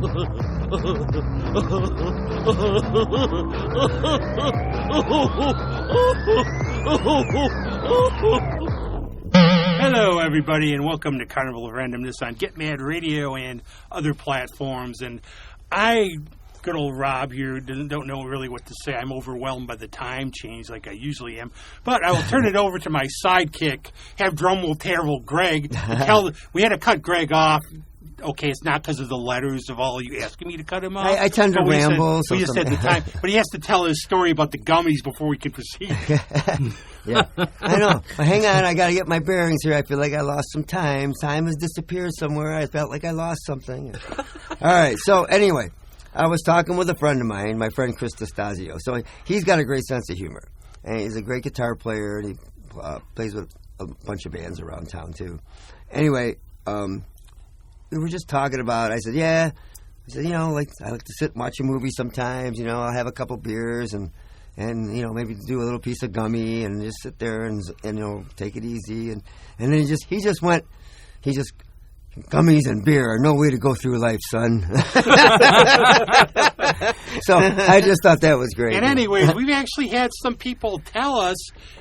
Hello, everybody, and welcome to Carnival of Randomness on Get Mad Radio and other platforms. And good old Rob here, don't know really what to say. I'm overwhelmed by the time change like I usually am. But I will turn it over to my sidekick, have Drumroll Terrible Greg. We had to cut Greg off. Okay, it's not because of the letters of all you asking me to cut him off. I tend to ramble. We just said the time. But he has to tell his story about the gummies before we can proceed. Yeah, I know. Well, hang on, I got to get my bearings here. I feel like I lost some time. Time has disappeared somewhere. I felt like I lost something. All right, so anyway, I was talking with a friend of mine, my friend Chris D'Estasio. So he's got a great sense of humor. And he's a great guitar player, and he plays with a bunch of bands around town, too. Anyway, we were just talking about, I said, I like to sit and watch a movie sometimes. I'll have a couple beers and maybe do a little piece of gummy and just sit there and take it easy. And then he just gummies and beer are no way to go through life, son. So I just thought that was great. And anyways, we've actually had some people tell us,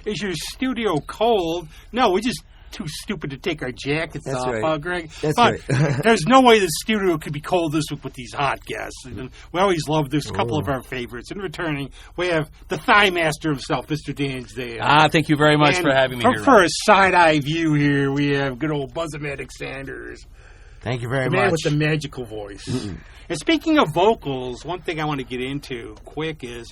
is your studio cold? No, we just too stupid to take our jackets That's off, right. Greg? That's but right. There's no way the studio could be cold this week with these hot guests. And we always love this. A couple of our favorites. And returning, we have the Thigh Master himself, Mr. Dan Zay. Thank you very much for having me here. For a side-eye view here, we have good old Buzz-O-Matic Sanders. Thank you very the much. man with the magical voice. And speaking of vocals, one thing I want to get into quick is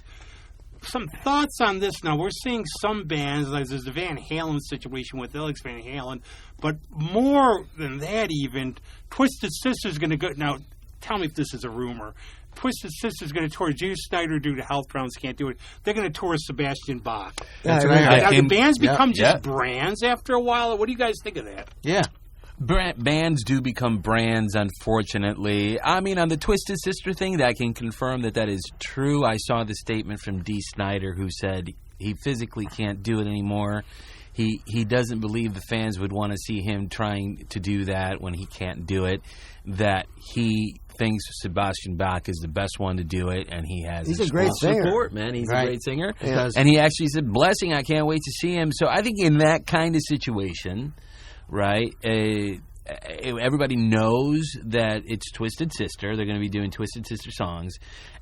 some thoughts on this. Now, we're seeing some bands, like there's the Van Halen situation with Alex Van Halen, but more than that even, Twisted Sister's going to go... Now, tell me if this is a rumor. Twisted Sister's going to tour. Juice Snyder, due to health problems, can't do it. They're going to tour Sebastian Bach. That's right. Now, the bands become just brands after a while. What do you guys think of that? Yeah. Bands do become brands, unfortunately. I mean, on the Twisted Sister thing, I can confirm that is true. I saw the statement from Dee Snider, who said he physically can't do it anymore. He doesn't believe the fans would want to see him trying to do that when he can't do it. That he thinks Sebastian Bach is the best one to do it, and he has He's a great singer. Support, man. He's a great singer. Yeah. And he actually said, blessing, I can't wait to see him. So I think in that kind of situation... Right? Everybody knows that it's Twisted Sister. They're going to be doing Twisted Sister songs.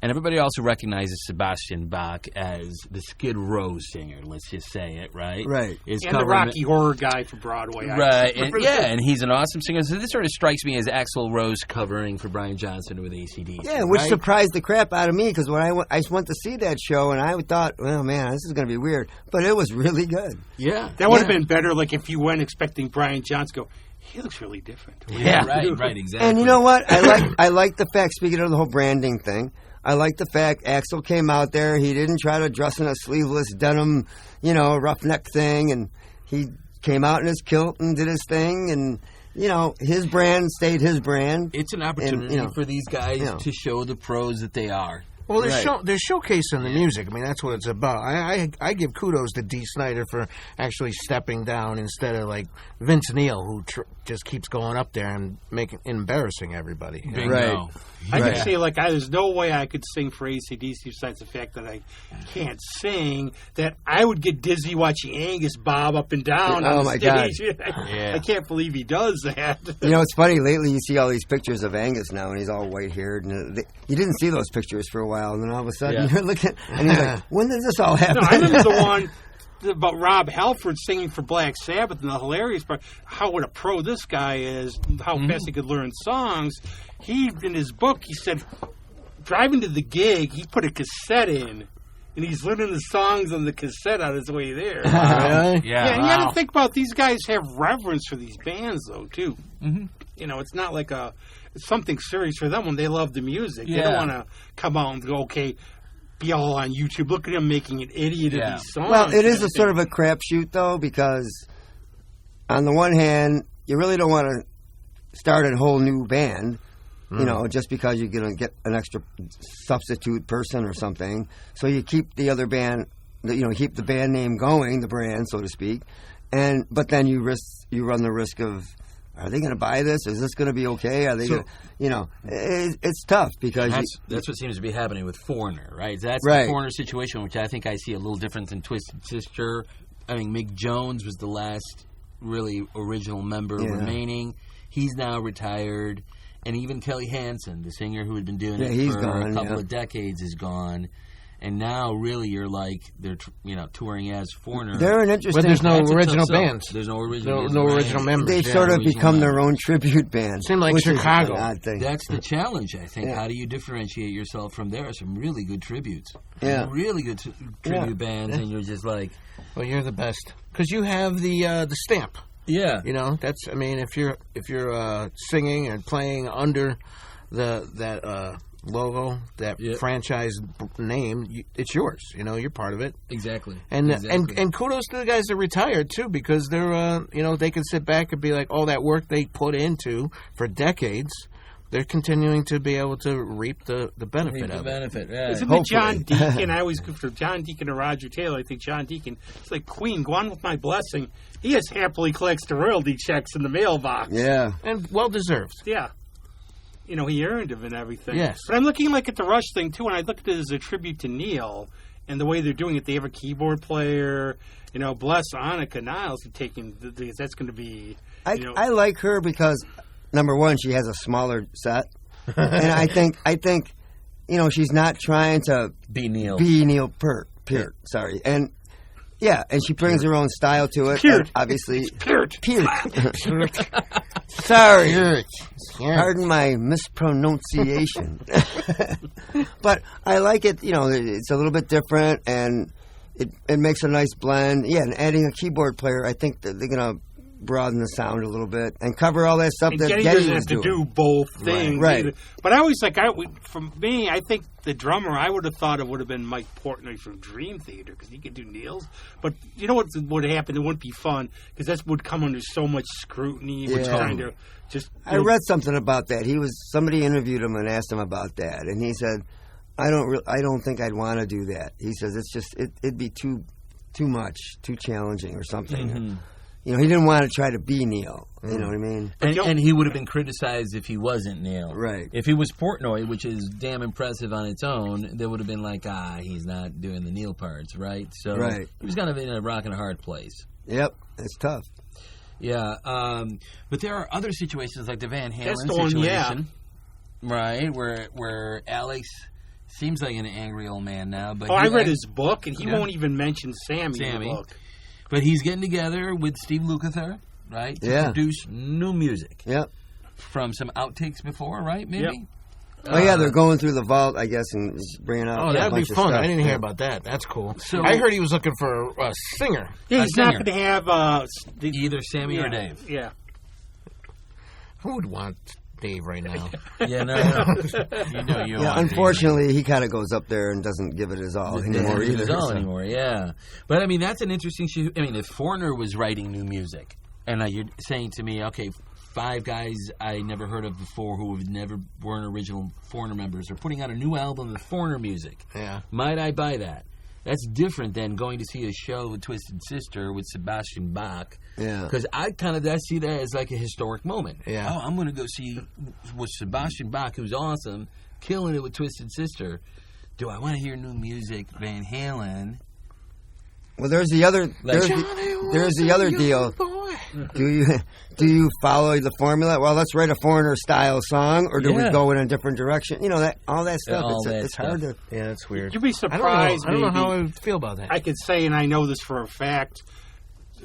And everybody also recognizes Sebastian Bach as the Skid Row singer, let's just say it, right? Right. And the Rocky Horror guy for Broadway. Right. And he's an awesome singer. So this sort of strikes me as Axl Rose covering for Brian Johnson with AC/DC. Yeah, which surprised the crap out of me, because when I went to see that show, and I thought, well, man, this is going to be weird. But it was really good. Yeah. That would have been better, like, if you went expecting Brian Johnson to go, he looks really different. Yeah, right, exactly. And you know what? I like the fact, speaking of the whole branding thing, I like the fact Axl came out there. He didn't try to dress in a sleeveless denim, roughneck thing. And he came out in his kilt and did his thing. And, his brand stayed his brand. It's an opportunity for these guys to show the pros that they are. Well, they're showcasing the music. I mean, that's what it's about. I give kudos to Dee Snider for actually stepping down instead of like Vince Neil, who just keeps going up there and embarrassing everybody. Bingo. Right. I can say, there's no way I could sing for AC/DC besides the fact that I can't sing, that I would get dizzy watching Angus bob up and down on the stage. God. I can't believe he does that. It's funny. Lately, you see all these pictures of Angus now, and he's all white-haired. And you didn't see those pictures for a while, and then all of a sudden you're looking, and you're like, when does this all happen? No, I remember the one about Rob Halford singing for Black Sabbath, and the hilarious part, what a pro this guy is, how fast he could learn songs. He, in his book, he said, driving to the gig, he put a cassette in, and he's learning the songs on the cassette on his way there. Really? Yeah, and you got to think about, these guys have reverence for these bands, though, too. Mm-hmm. It's not like it's something serious for them when they love the music. Yeah. They don't want to come out and go, okay, be all on YouTube. Look at him making an idiot of these songs. Well, it is a sort of a crapshoot, though, because on the one hand, you really don't want to start a whole new band, just because you're going to get an extra substitute person or something. So you keep the other band, keep the band name going, the brand, so to speak. But then you run the risk of are they going to buy this? Is this going to be okay? Are they going to, it's tough because that's what seems to be happening with Foreigner, right? That's right. the Foreigner situation, which I think I see a little different than Twisted Sister. I mean, Mick Jones was the last really original member remaining. He's now retired. And even Kelly Hansen, the singer who had been doing it for a couple of decades, is gone. And now, really, you're like they're touring as Foreigner. They're an interesting. But there's no original bands. There's no original. No original members. They've sort of become their own tribute band. Seemed like Chicago. That's the challenge, I think. How do you differentiate yourself from there? Some really good tributes. Yeah. Really good tribute bands, and you're just like, well, you're the best because you have the stamp. Yeah, that's. I mean, if you're singing and playing under that logo, that franchise name, it's yours. You're part of it. Exactly. And kudos to the guys that retired too, because they're they can sit back and be like, all that work they put into for decades, they're continuing to be able to reap the benefit of it. Yeah. Isn't it John Deacon? I always go for John Deacon or Roger Taylor. I think John Deacon. It's like Queen, go on with my blessing. He has happily collects the royalty checks in the mailbox. Yeah, and well deserved. Yeah, he earned them and everything. Yes, but I'm looking at the Rush thing too, and I looked at it as a tribute to Neil and the way they're doing it. They have a keyboard player. Bless Annika Niles taking that's going to be. I like her because. Number one, she has a smaller set, and I think she's not trying to be Neil Peart. Sorry, and she brings her own style to it. Peart. Obviously, Peart. Sorry, pardon my mispronunciation. But I like it. It's a little bit different, and it makes a nice blend. Yeah, and adding a keyboard player, I think that they're gonna broaden the sound a little bit and cover all that stuff that Geddy doesn't was have to doing. do both things. Right. But I always for me, I think the drummer, I would have thought it would have been Mike Portnoy from Dream Theater because he could do Neil's. But you know what would happen? It wouldn't be fun because that would come under so much scrutiny. Which kind of just. I read something about that. Somebody interviewed him and asked him about that, and he said, "I don't think I'd want to do that." He says it's just it'd be too much, too challenging or something. Mm-hmm. He didn't want to try to be Neil. You know what I mean? And he would have been criticized if he wasn't Neil. Right. If he was Portnoy, which is damn impressive on its own, they would have been like, he's not doing the Neil parts, right? So he was kind of in a rock and a hard place. Yep. It's tough. Yeah. But there are other situations like the Van Halen situation. Right, where Alex seems like an angry old man now. But I read his book, and he won't even mention Sammy in the book. But he's getting together with Steve Lukather, right, to produce new music. Yep. From some outtakes before, right, maybe? Yep. They're going through the vault, I guess, and bringing out that'd be fun. I didn't hear about that. That's cool. So I heard he was looking for a singer. Yeah, he's not going to have... either Sammy or Dave. Yeah. Who would want... Dave right now. Yeah, no. Unfortunately, he kind of goes up there and doesn't give it his all anymore either. Yeah. But, I mean, that's an interesting... if Foreigner was writing new music, and you're saying to me, okay, 5 guys I never heard of before who weren't original Foreigner members are putting out a new album of Foreigner music. Yeah. Might I buy that? That's different than going to see a show with Twisted Sister with Sebastian Bach. Yeah. Because I kind of see that as like a historic moment. Yeah. Oh, I'm going to go see with Sebastian Bach, who's awesome, killing it with Twisted Sister. Do I want to hear new music, Van Halen? Well, there's the other deal. Do you follow the formula? Well, let's write a Foreigner style song, or do we go in a different direction? All that stuff. It's hard to. Yeah, it's weird. You'd be surprised. I don't know how I would feel about that. I could say, and I know this for a fact.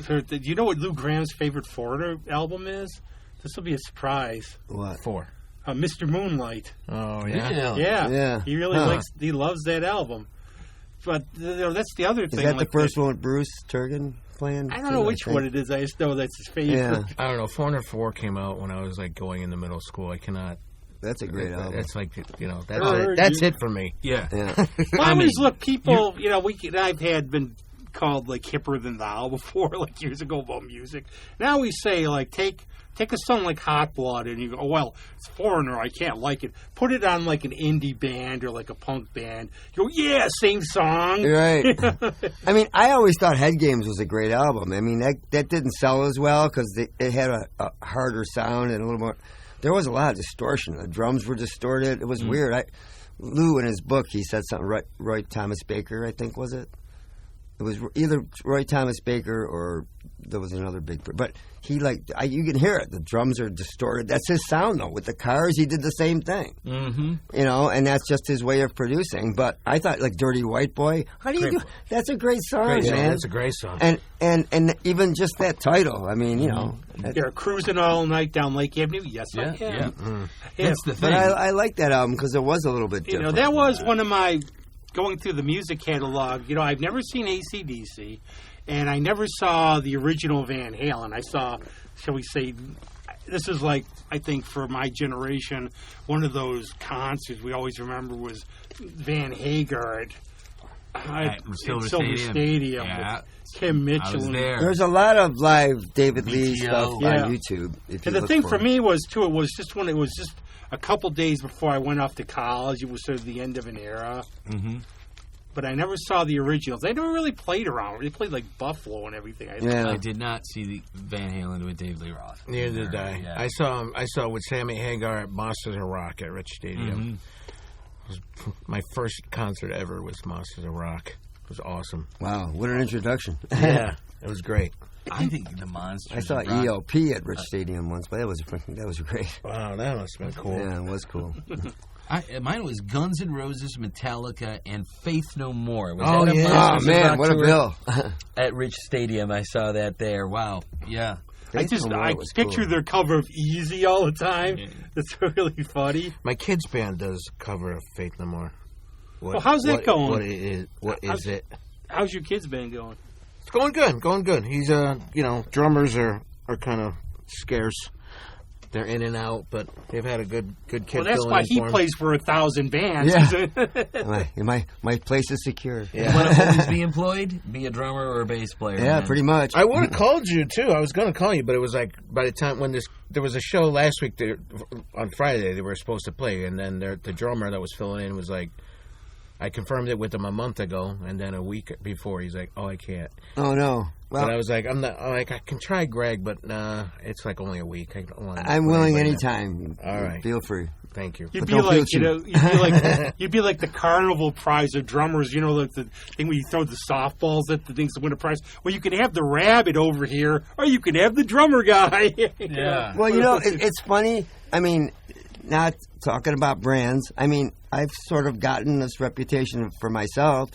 Do you know what Lou Graham's favorite Foreigner album is? This will be a surprise. What for? Mr. Moonlight. Oh yeah. Yeah. He really likes. He loves that album. But that's the other thing. Is that the first one with Bruce Turgon playing? I don't know which one it is. I just know that's his favorite. Yeah. I don't know. Foreigner 4 came out when I was going into middle school. I cannot. That's a great album. It's like that's it for me. Yeah. Well, I always look people. I've been called like hipper than thou before, like years ago about music. Now we say like take a song like Hot Blood and you go, oh, well, it's Foreigner, I can't like it. Put it on like an indie band or like a punk band. You go, yeah, same song. Right. I mean, I always thought Head Games was a great album. I mean, that didn't sell as well because it had a harder sound and a little more. There was a lot of distortion. The drums were distorted. It was weird. Lou, in his book, he said something. Roy Thomas Baker, I think, was it? It was either Roy Thomas Baker or there was another big. But he you can hear it. The drums are distorted. That's his sound, though. With the Cars, he did the same thing. Mm-hmm. You know, and that's just his way of producing. But I thought, like Dirty White Boy, how do you do? That's a great song, man. That's a great song. And even just that title. I mean, you know, you're cruising all night down Lake Avenue. Yes, I am. Yeah. That's the thing. But I like that album because it was a little bit different. You know, that was one of my going through the music catalog. You know, I've never seen AC/DC. And I never saw the original Van Halen. I saw, shall we say, this is like, I think for my generation, one of those concerts we always remember was Van Hagar at Silver Stadium yeah. with Kim Mitchell. I was there. There's a lot of live David Lee stuff yeah. on YouTube. And the thing for me was, too, it was just when it was just a couple days before I went off to college. It was sort of the end of an era. Mm-hmm. But I never saw the originals. They never really played around. They played like Buffalo and everything. I did not see the Van Halen with Dave Lee Roth. Neither did I. Yeah. I saw with Sammy Hagar at Monsters of Rock at Rich Stadium. Mm-hmm. It was my first concert ever was Monsters of Rock. It was awesome. Wow, what an introduction. Yeah, it was great. I think the Monsters. I saw ELP at Rich Stadium once, but that was great. Wow, that must have been cool. Yeah, it was cool. Mine was Guns N' Roses, Metallica, and Faith No More. Oh, man, what a bill. At Rich Stadium, I saw that there. Wow. Yeah. I picture their cover of Easy all the time. Yeah. It's really funny. My kids' band does cover of Faith No More. How's that going? What is it? How's your kids' band going? It's going good. He's, drummers are kind of scarce. They're in and out, but they've had a good kid. Well, that's why he plays for 1,000 bands. Yeah. my place is secure. Yeah. You want to always be employed? Be a drummer or a bass player? Yeah, man. Pretty much. I would have called you, too. I was going to call you, but it was like by the time when there was a show last week on Friday they were supposed to play, and then the drummer that was filling in was like, I confirmed it with him a month ago, and then a week before he's like, oh, I can't. Oh, no. Well, but I was like, I can try Greg, but nah, it's like only a week. I'm willing anytime. All right. Feel free. Thank you. You'd be like the Carnival prize of drummers, you know, like the thing where you throw the softballs at the things to win a prize. Well, you can have the rabbit over here, or you can have the drummer guy. Yeah. Well, you know, it's funny. I mean, not talking about brands. I mean, I've sort of gotten this reputation for myself.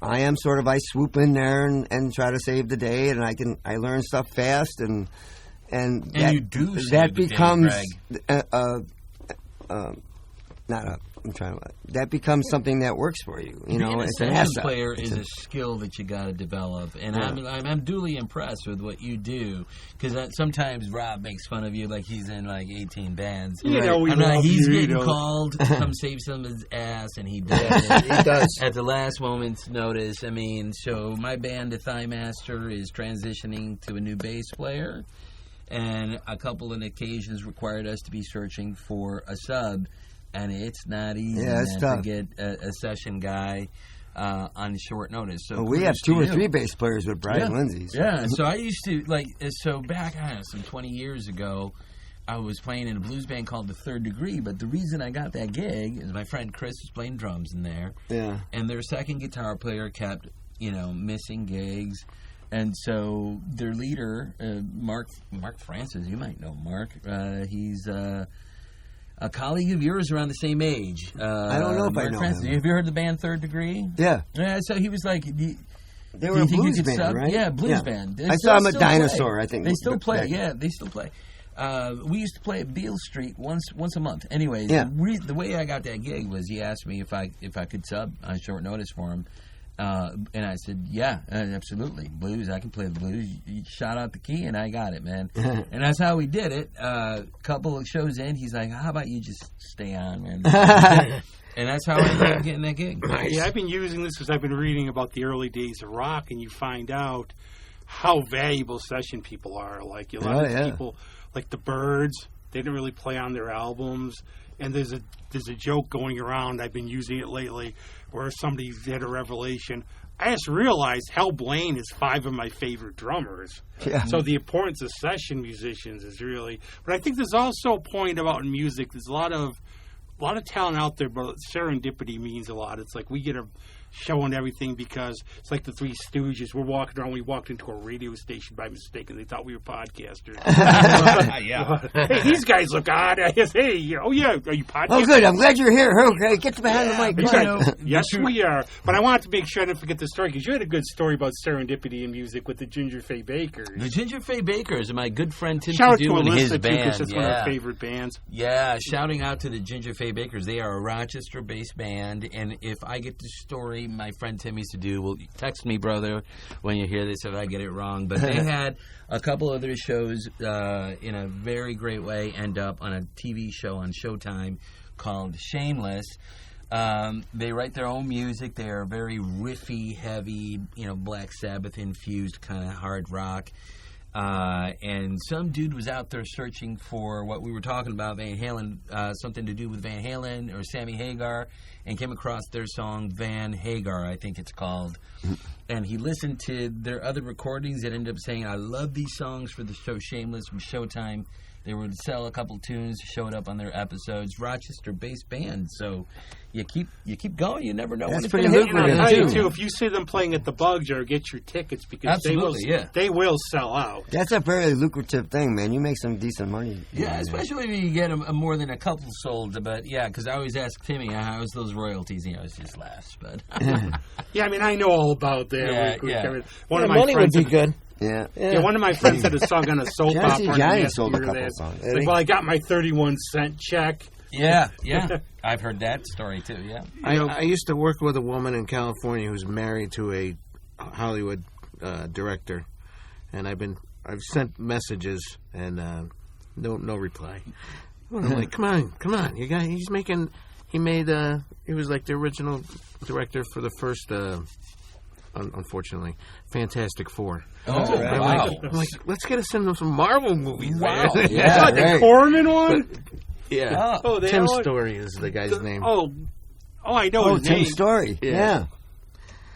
I swoop in there and try to save the day, and I learn stuff fast, and that, you do that becomes that becomes something that works for you. You know, it's an asset. Player is a skill that you got to develop, and I'm duly impressed with what you do because sometimes Rob makes fun of you like he's in like 18 bands. You know, he's getting called to come save some of his ass, and he does. He does at the last moment's notice. I mean, so my band, The Thigh Master, is transitioning to a new bass player, and a couple of occasions required us to be searching for a sub. And it's not easy to get a session guy on short notice. So we have 2 or 3 bass players with Brian Lindsay's. Yeah, so I used to, back, some 20 years ago, I was playing in a blues band called The Third Degree, but the reason I got that gig is my friend Chris was playing drums in there. Yeah. And their second guitar player kept, missing gigs. And so their leader, Mark Francis, you might know Mark, he's... a colleague of yours around the same age. I don't know if I know him. Have you heard the band Third Degree? Yeah. Yeah, so he was like... They were a blues band, right? Yeah, blues band. I saw him at Dinosaur, I think. They still play. Yeah, they still play. We used to play at Beale Street once a month. Anyways, the way I got that gig was he asked me if I could sub on short notice for him. And I said, yeah, absolutely. Blues, I can play the blues. You shot out the key, and I got it, man. And that's how we did it. A couple of shows in, he's like, how about you just stay on, man? And that's how I ended up getting that gig. Yeah, I've been using this because I've been reading about the early days of rock, and you find out how valuable session people are. Like a lot of people, like the Byrds, they didn't really play on their albums. And there's a joke going around, I've been using it lately, where somebody had a revelation. I just realized Hal Blaine is 5 of my favorite drummers. Yeah. So the importance of session musicians is really... But I think there's also a point about in music, there's a lot of talent out there, but serendipity means a lot. It's like we get a show and everything because it's like the Three Stooges. We're walking around. We walked into a radio station by mistake, and they thought we were podcasters. Hey, these guys look odd. I guess, hey, are you podcasting? Oh, good. I'm glad you're here. Okay, get behind the mic. Yes, we are. But I wanted to make sure I didn't forget the story, because you had a good story about serendipity in music with the Ginger Fay Bakers. The Ginger Fay Bakers, my good friend Tim Shout Perdue out to and his Alyssa, band. because it's one of our favorite bands. Yeah, shouting out to the Ginger Fay Bakers. They are a Rochester-based band, and if I get the story my friend Tim used to do, well, text me, brother, when you hear this if I get it wrong. But they had a couple other shows in a very great way end up on a TV show on Showtime called Shameless. They write their own music. They are very riffy, heavy, Black Sabbath-infused kind of hard rock. And some dude was out there searching for what we were talking about, Van Halen, something to do with Van Halen or Sammy Hagar, and came across their song Van Hagar, I think it's called. And he listened to their other recordings that ended up saying, I love these songs for the show Shameless from Showtime. They would sell a couple tunes, showed up on their episodes. Rochester-based band, so you keep going. You never know. That's when pretty it's lucrative. And I'll tell you too, if you see them playing at the Bug Jar, get your tickets, because they will sell out. That's a very lucrative thing, man. You make some decent money. Yeah, especially when you get a more than a couple sold. But yeah, because I always ask Timmy, how's those royalties? It's just laughs. But yeah, I mean, I know all about that. One of my money would be good. Yeah. One of my friends had a song on a soap opera. Johnny sold a couple songs. Like, well, I got my 31-cent check. Yeah. I've heard that story too. Yeah. I used to work with a woman in California who's married to a Hollywood director, and I've sent messages and no reply. I'm like, come on, you guys. He was like the original director for the first. Unfortunately, Fantastic Four. Oh, wow. I'm like, let's get us into some Marvel movies. Wow. Yeah, the Corman one? Yeah. Tim Story is the guy's name. Oh, I know his Tim name. Story. Yeah.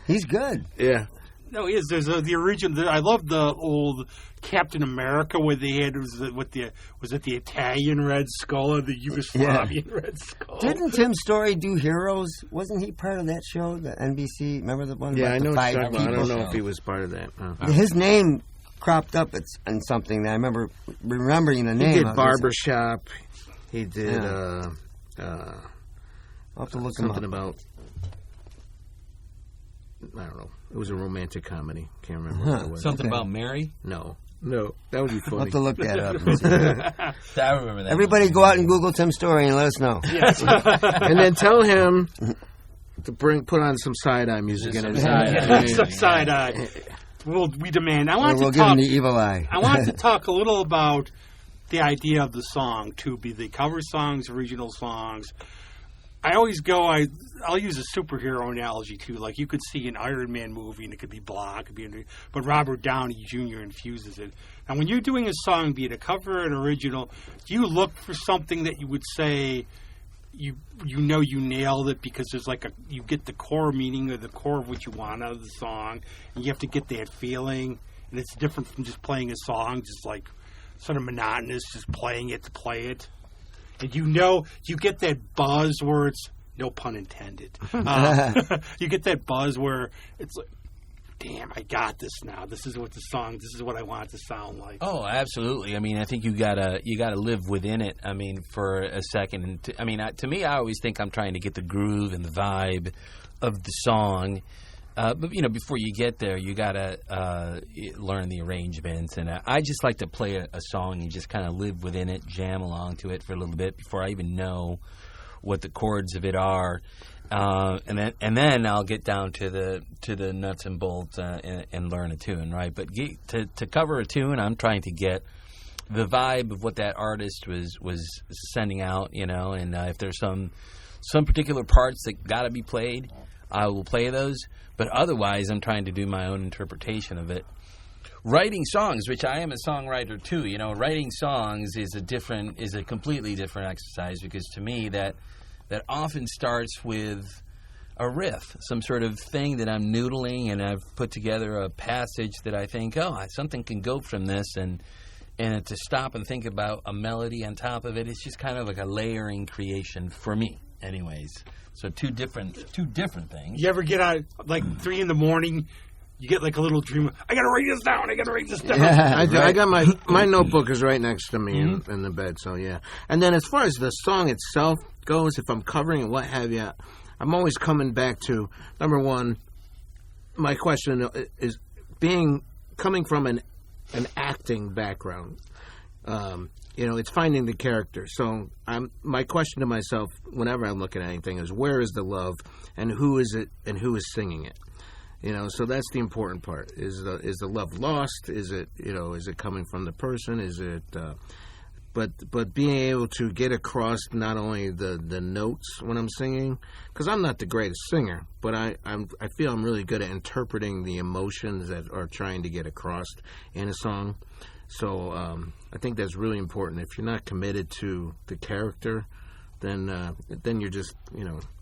He's good. Yeah. No, he is. There's the original. I love the old Captain America where they had was it the Italian Red Skull or the Yugoslavian Red Skull? Didn't Tim Story do Heroes? Wasn't he part of that show, the NBC? Remember the one? Yeah, about I know. the 5 people? I don't know if he was part of that. His name cropped up in something that I remember remembering the name. He did Barbershop. He did. I'll have to look something about. I don't know. It was a romantic comedy. Can't remember what it was. Something about Mary? No, that would be funny. I'll have to look that up. I remember that. Everybody go out and Google Tim Story and let us know. Yes. And then tell him to put on some side-eye music. Some side-eye. We demand. We'll give him the evil eye. I want to talk a little about the idea of the song, to be the cover songs, original songs. I always I'll use a superhero analogy, too. Like, you could see an Iron Man movie, and it could be blah, but Robert Downey Jr. infuses it. And when you're doing a song, be it a cover or an original, do you look for something that you would say you nailed it, because there's you get the core meaning or the core of what you want out of the song, and you have to get that feeling, and it's different from just playing a song, just like sort of monotonous, just playing it to play it. And you get that buzz where it's, no pun intended, you get that buzz where it's like, damn, I got this now. This is what I want it to sound like. Oh, absolutely. I mean, I think you gotta live within it. I mean, for a second. And to me, I always think I'm trying to get the groove and the vibe of the song. But before you get there, you gotta learn the arrangements, and I just like to play a song and just kind of live within it, jam along to it for a little bit before I even know what the chords of it are, and then I'll get down to the nuts and bolts and learn a tune, right? But to cover a tune, I'm trying to get the vibe of what that artist was sending out, and if there's some some particular parts that got to be played, I will play those. But otherwise, I'm trying to do my own interpretation of it. Writing songs, which I am a songwriter too, writing songs is a completely different exercise, because to me that often starts with a riff, some sort of thing that I'm noodling, and I've put together a passage that I think, something can go from this, and to stop and think about a melody on top of it, it's just kind of like a layering creation for me, anyways. So two different things. You ever get out like 3 a.m? You get like a little dream. I gotta write this down. I got my notebook is right next to me in the bed. So yeah. And then as far as the song itself goes, if I'm covering it, what have you, I'm always coming back to number one. My question is coming from an acting background. It's finding the character. So my question to myself whenever I'm looking at anything is, where is the love, and who is it, and who is singing it? So that's the important part. Is the love lost? Is it is it coming from the person? Is it but being able to get across not only the notes when I'm singing, because I'm not the greatest singer, but I feel I'm really good at interpreting the emotions that are trying to get across in a song. So I think that's really important. If you're not committed to the character, then you're just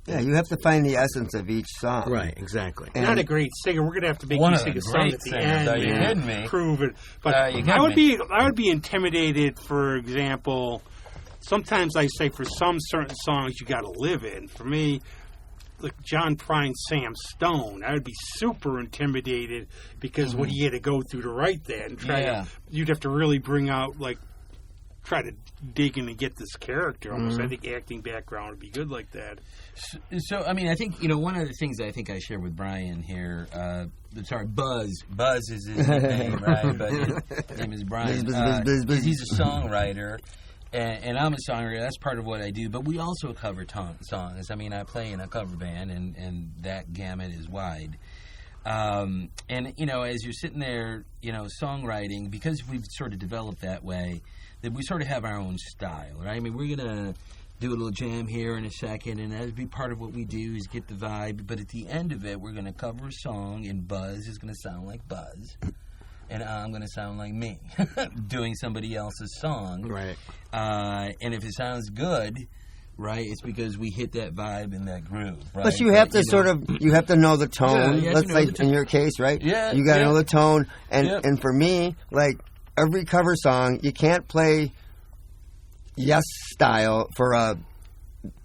Yeah, you have to find the essence of each song. Right, exactly. And not a great singer. We're going to have to make you sing a song at the end. Are you kidding me? Prove it. But I would be intimidated. For example, sometimes I say for some certain songs you got to live in. For me, like John Prine, Sam Stone, I would be super intimidated because what he had to go through to write that, and you'd have to really bring out try to dig in and get this character almost. I think acting background would be good like that. So I mean, I think, one of the things I think I share with Brian here, Buzz is his nickname, right? But his name is Brian. He's a songwriter, and I'm a songwriter. That's part of what I do. But we also cover songs. I mean, I play in a cover band, and that gamut is wide. And as you're sitting there, songwriting, because we've sort of developed that way, that we sort of have our own style, right? I mean, we're going to do a little jam here in a second, and that'll be part of what we do is get the vibe. But at the end of it, we're going to cover a song, and Buzz is going to sound like Buzz, and I'm going to sound like me doing somebody else's song. Right. And if it sounds good, right, it's because we hit that vibe and that groove, right? But you have to you have to know the tone. Yeah, let's say in your case, right? Yeah. You got to know the tone. And for me, every cover song, you can't play Yes style for a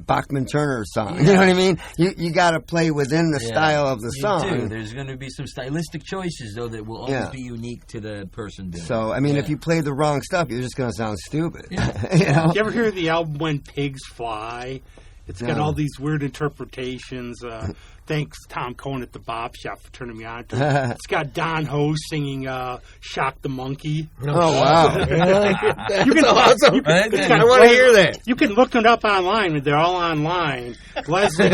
Bachman Turner song. You know what I mean? You got to play within the style of the song. Do. There's going to be some stylistic choices, though, that will always be unique to the person doing it. So, I mean, if you play the wrong stuff, you're just going to sound stupid. Yeah. You you ever hear the album When Pigs Fly? It's got all these weird interpretations. Thanks, Tom Cohen at the Bop Shop, for turning me on to it. It's got Don Ho singing Shock the Monkey. Oh, wow. That's awesome. I want to hear that. You can look it up online. They're all online. Leslie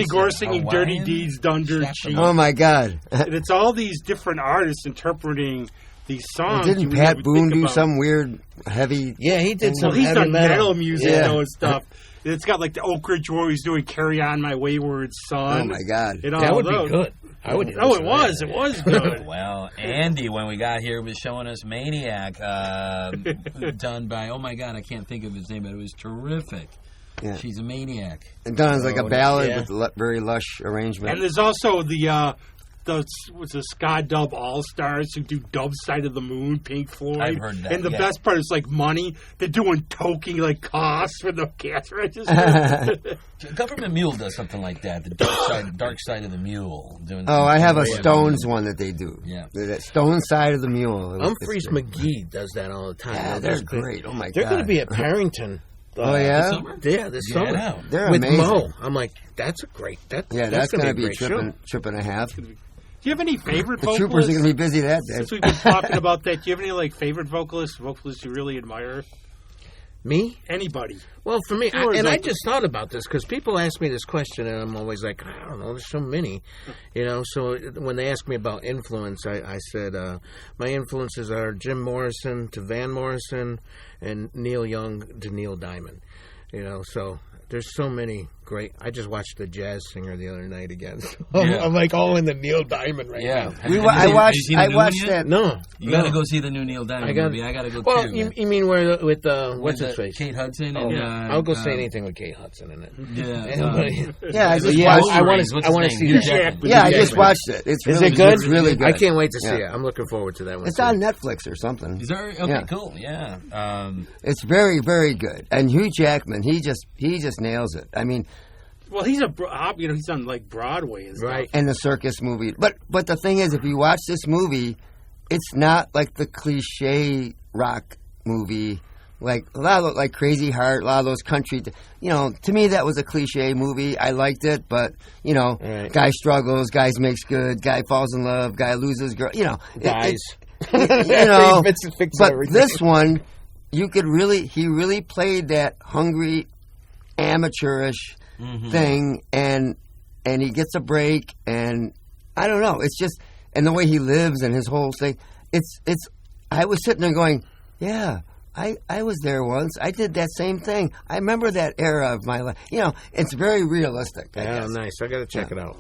Gore singing Dirty Deeds Done Dirt Cheap. Oh, my God. And it's all these different artists interpreting these songs. Didn't Pat Boone do some weird heavy... Yeah, he did some he's heavy done metal music and stuff. It's got the Oak Ridge where he's doing Carry On My Wayward Son. Oh, my God. That would be good. I would. It was. It was good. Well, Andy, when we got here, was showing us Maniac, done by, oh my God, I can't think of his name, but it was terrific. Yeah. She's a Maniac. And done as a ballad with very lush arrangement. And there's also the ska dub all-stars who do Dub Side of the Moon, Pink Floyd. I've heard that. And the best part is Money. They're doing toking costs for the cash register. Government Mule does something like that. The dark side of the Mule. I have a Stones one that they do. Yeah. The Stone Side of the Mule. Humphreys McGee does that all the time. Yeah, they're great. Oh, my God. They're going to be at Parrington. Oh, yeah? This summer. They're with amazing. Mo. I'm like, that's a great... That's going to be a trip and a half. Do you have any favorite vocalists? The troopers are going to be busy that day. Since we've been talking about that, do you have any favorite vocalists you really admire? Me? Anybody? Well, for me, I just thought about this because people ask me this question, and I'm always like, I don't know, there's so many, So when they ask me about influence, I said my influences are Jim Morrison to Van Morrison, and Neil Young to Neil Diamond. You know, so there's so many great. I just watched The Jazz Singer the other night again. So Yeah. I'm like all in the Neil Diamond right now. I watched that. No, You got to go see the new Neil Diamond movie. I got to go Well, too. you mean where with what's his face? Kate Hudson. Oh, And, I'll go see anything with Kate Hudson in it. Yeah, I just Yeah, watched I want What's to. I his want to name? see Hugh that. Jackman. Yeah, I just watched it. It's Is really, it good? It's really good. I can't wait to see Yeah. it. I'm looking forward to that one. It's too. on Netflix or something. Is that okay? Yeah. Cool. Yeah. It's very, very good. And Hugh Jackman, he just nails it. I mean, Well, he's he's on like Broadway and stuff. Right. and the circus movie. But the thing is, if you watch this movie, it's not like the cliche rock movie, like a lot of like Crazy Heart, a lot of those country. You know, to me that was a cliche movie. I liked it, but you know, Right. guy struggles, guys makes good, guy falls in love, guy loses girl. You know, Guys. you know. Fix But everything. this one, he really played that hungry, amateurish thing, and he gets a break, and I don't know, it's just, and the way he lives and his whole thing, it's I was sitting there going, yeah, I was there once, I did that same thing, I remember that era of my life, you know, it's very realistic. I Yeah, guess. nice. I got to check it out.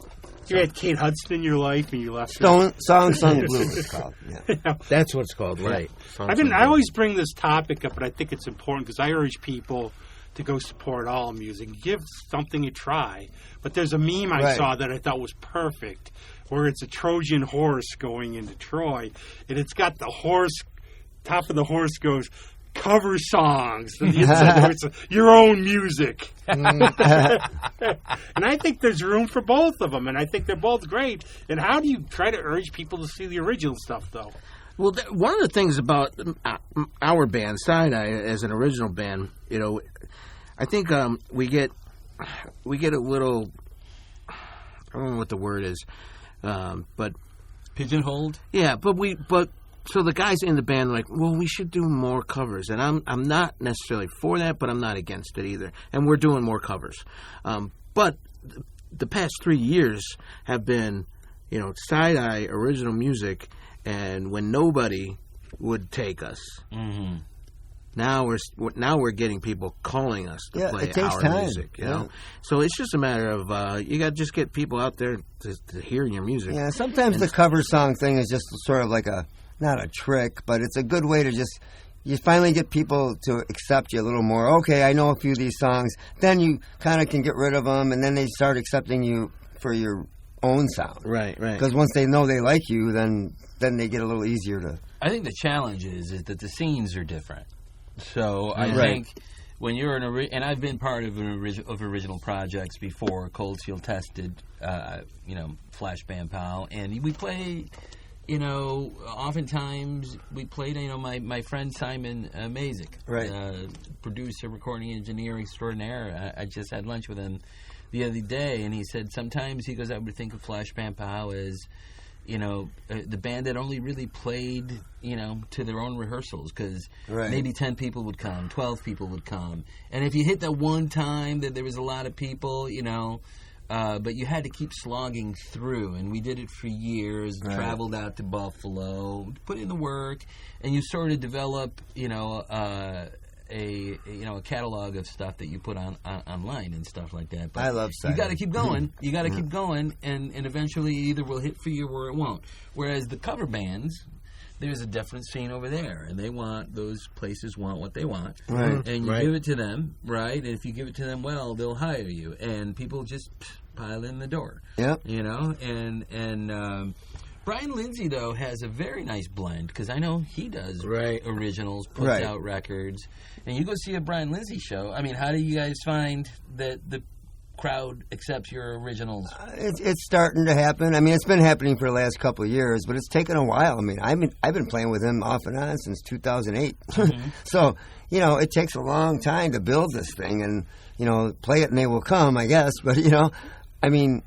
You had Kate Hudson in your life, and you left her. Song Sung Blue it's called. Yeah. That's what it's called, right? I always bring this topic up, but I think it's important because I urge people to go support all music. Give something a try. But there's a meme I Right. saw that I thought was perfect, where it's a Trojan horse going into Troy, and it's got the horse, top of the horse goes, cover songs. And the inside it's your own music. And I think there's room for both of them, and I think they're both great. And how do you try to urge people to see the original stuff, though? Well, one of the things about our band, Side Eye, as an original band, you know, I think we get a little, I don't know what the word is, but Pigeonholed. yeah, but so the guys in the band are like, well, we should do more covers, and I'm not necessarily for that, but I'm not against it either, and we're doing more covers, but the past 3 years have been, you know, Side Eye original music. And when nobody would take us, now we're getting people calling us to play it takes our time. music. You know, so it's just a matter of you got to just get people out there to hear your music. Yeah, sometimes the cover song thing is just sort of like not a trick, but it's a good way to just, you finally get people to accept you a little more. Okay, I know a few of these songs. Then you kind of can get rid of them, and then they start accepting you for your own sound. Right. Because once they know they like you, then they get a little easier to... I think the challenge is that the scenes are different. So I Right. think when you're and I've been part of original projects before, Cold Steel Tested, Flash Band Pal, and we play, you know, oftentimes we played, you know, my friend Simon Mazik, Right. Producer, recording engineer extraordinaire. I just had lunch with him the other day, and he said sometimes he goes, I would think of Flash Band Pal as, you know, the band that only really played, you know, to their own rehearsals, because Right. maybe 10 people would come, 12 people would come. And if you hit that one time that there was a lot of people, you know, but you had to keep slogging through. And we did it for years, traveled out to Buffalo, put in the work, and you sort of develop, you know, a catalog of stuff that you put online and stuff like that. But I love you got to Simon. keep going. You got to keep going, and eventually either will hit for you or it won't. Whereas the cover bands, there's a different scene over there, and those places want what they want, Right. and you give it to them, right? And if you give it to them well, they'll hire you, and people just pile in the door. Yep. You know, and Brian Lindsay, though, has a very nice blend, because I know he does originals, puts Right. out records. And you go see a Brian Lindsay show. I mean, how do you guys find that the crowd accepts your originals? It's starting to happen. I mean, it's been happening for the last couple of years, but it's taken a while. I mean, I've been playing with him off and on since 2008. So, you know, it takes a long time to build this thing, and, you know, play it and they will come, I guess. But, you know, I mean,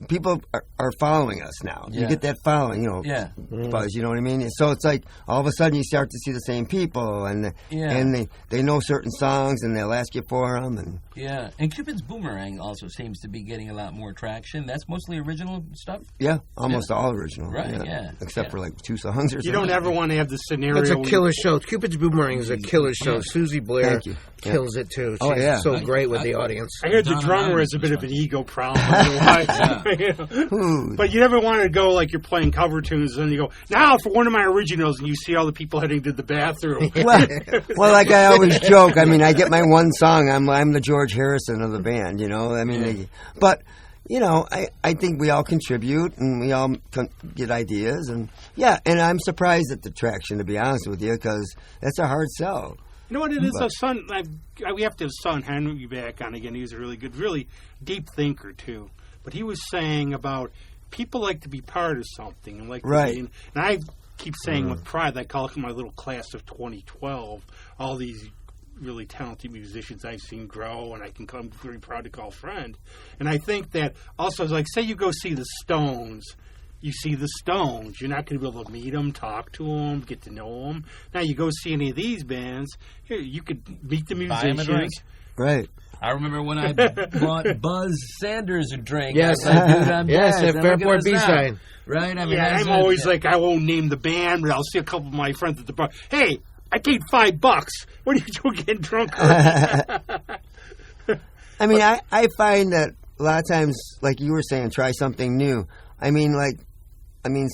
people are following us now. You get that following, you know, buzz, you know what I mean? So it's like all of a sudden you start to see the same people, and they know certain songs, and they'll ask you for them. And Cupid's Boomerang also seems to be getting a lot more traction. That's mostly original stuff? Yeah, almost all original. Right, Except for like 2 songs or something. You don't ever want to have the scenario. It's a killer show. Cupid's Boomerang is a killer show. Susie Blair kills it too. She's Oh, yeah. so great with the audience. I heard the Donna drummer Allen has a bit was of an ego problem. You know? But you never want to go like you're playing cover tunes and you go, now for one of my originals, and you see all the people heading to the bathroom. Well, like I always joke, I mean, I get my one song, I'm the George Harrison of the band, you know? I mean, but, you know, I think we all contribute and we all get ideas. And, yeah, and I'm surprised at the traction, to be honest with you, because that's a hard sell. You know what it is? So Son, we have to have Son Henry back on again. He was a really good, really deep thinker, too. But he was saying about people like to be part of something. And like Right. And I keep saying with pride, I call it my little class of 2012, all these really talented musicians I've seen grow, and I can come very proud to call friend. And I think that also, like, say you go see the Stones. You see the Stones. You're not going to be able to meet them, talk to them, get to know them. Now, you go see any of these bands, here, you could meet the Buy 'em a drink. musicians. Right. I remember when I bought Buzz Sanders a drink. Yes, I was like, dude, I'm yes, dead. at And look Fairport us now. B-side. Right? I mean, Yeah, that's I'm always like, I won't name the band, but I'll see a couple of my friends at the bar. Hey, I paid $5. What are you doing getting drunk? I mean, I find that a lot of times, like you were saying, try something new. I mean,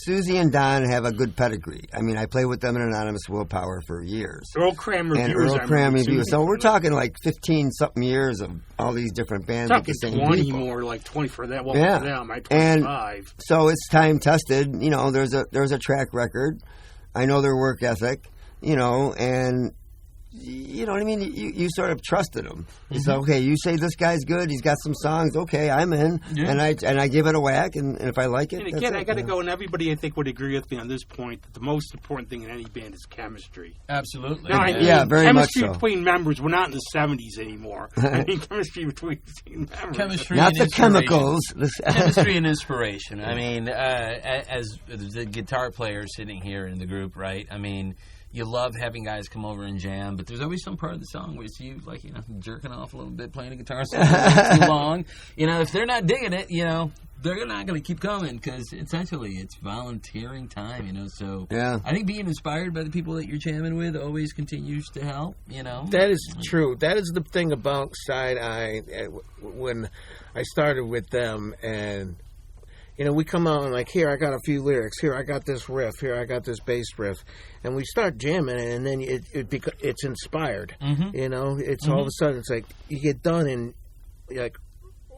Susie and Don have a good pedigree. I mean, I played with them in Anonymous Willpower for years. Earl Cram And Reviewers. Earl Cram Reviewers. So we're talking like 15-something years of all these different bands with the talking same 20 people. more, like 20 for that. Well, Yeah. for them, I And 25. so it's time tested. You know, there's a track record. I know their work ethic. You know, and you know what I mean. You sort of trusted them. You said, okay, you say this guy's good. He's got some songs. Okay, I'm in, and I give it a whack. And if I like it, And again, I got to yeah. go, and everybody I think would agree with me on this point that the most important thing in any band is chemistry. Absolutely. Now, I mean, Yeah, very much chemistry so. between members. We're not in the 70s anymore. I mean, chemistry between members. Chemistry Not and the inspiration. chemicals. Chemistry and inspiration. I mean, as the guitar player sitting here in the group, right? I mean, you love having guys come over and jam, but there's always some part of the song where it's you, like, you know, jerking off a little bit, playing a guitar solo too long. You know, if they're not digging it, you know, they're not going to keep coming because essentially it's volunteering time, you know. So Yeah. I think being inspired by the people that you're jamming with always continues to help, you know. That is true. That is the thing about Side Eye. When I started with them, and you know, we come out and like, here I got a few lyrics. Here I got this riff. Here I got this bass riff, and we start jamming, and then it's inspired. Mm-hmm. You know, it's all of a sudden it's like you get done, and you're like,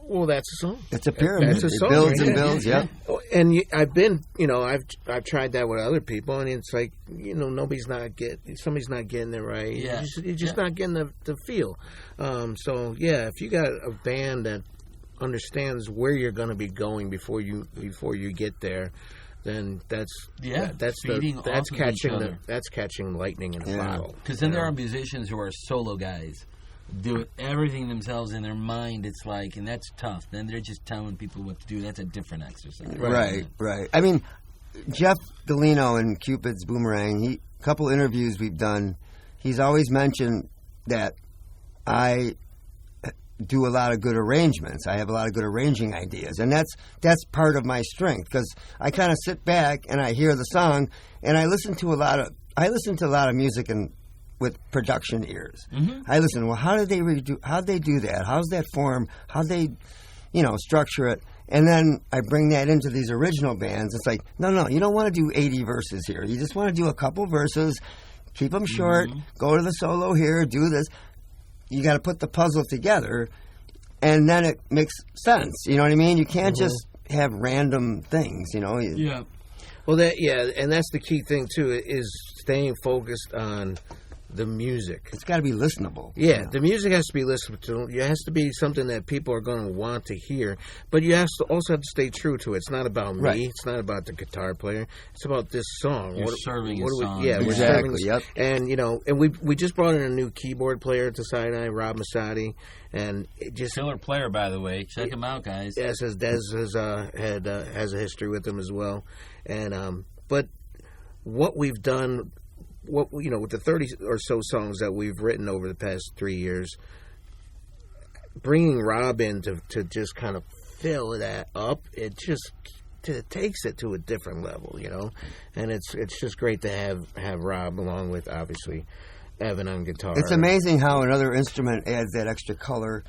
well, that's a song. It's a pyramid. That's a It song builds right and there. builds. Yep. And I've been, you know, I've tried that with other people, and it's like, you know, somebody's not getting it right. Yeah. You're just not getting the feel. So yeah, if you got a band that understands where you're going to be going before you get there, then that's feeding off of each other. that's catching lightning in a bottle. Because then there are musicians who are solo guys, do it everything themselves in their mind. It's like, and that's tough. Then they're just telling people what to do. That's a different exercise. Right. I mean, Jeff Galino in Cupid's Boomerang, a couple interviews we've done, he's always mentioned that I do a lot of good arrangements. I have a lot of good arranging ideas, and that's part of my strength because I kind of sit back and I hear the song, and I listen to a lot of music and with production ears. Mm-hmm. I listen. Well, how did they do that? How's that form? How they, you know, structure it? And then I bring that into these original bands. It's like, no, you don't want to do 80 verses here. You just want to do a couple verses, keep them short, go to the solo here, do this. You got to put the puzzle together, and then it makes sense. You know what I mean? You can't just have random things, you know? Yeah. Well, and that's the key thing too, is staying focused on the music. It's got to be listenable. Yeah, the music has to be listened to. It has to be something that people are going to want to hear. But you also have to stay true to it. It's not about me. Right. It's not about the guitar player. It's about this song. You're serving a song. Yeah, we're Exactly, serving. yep. And you know, and we just brought in a new keyboard player to Sinai, Rob Masadi, and it just Killer player, by the way. Check him out, guys. Yes, as Des has a history with him as well. And but what we've done. With the 30 or so songs that we've written over the past 3 years, bringing Rob in to just kind of fill that up, it takes it to a different level, you know. And it's just great to have Rob along with obviously Evan on guitar. It's amazing how another instrument adds that extra color.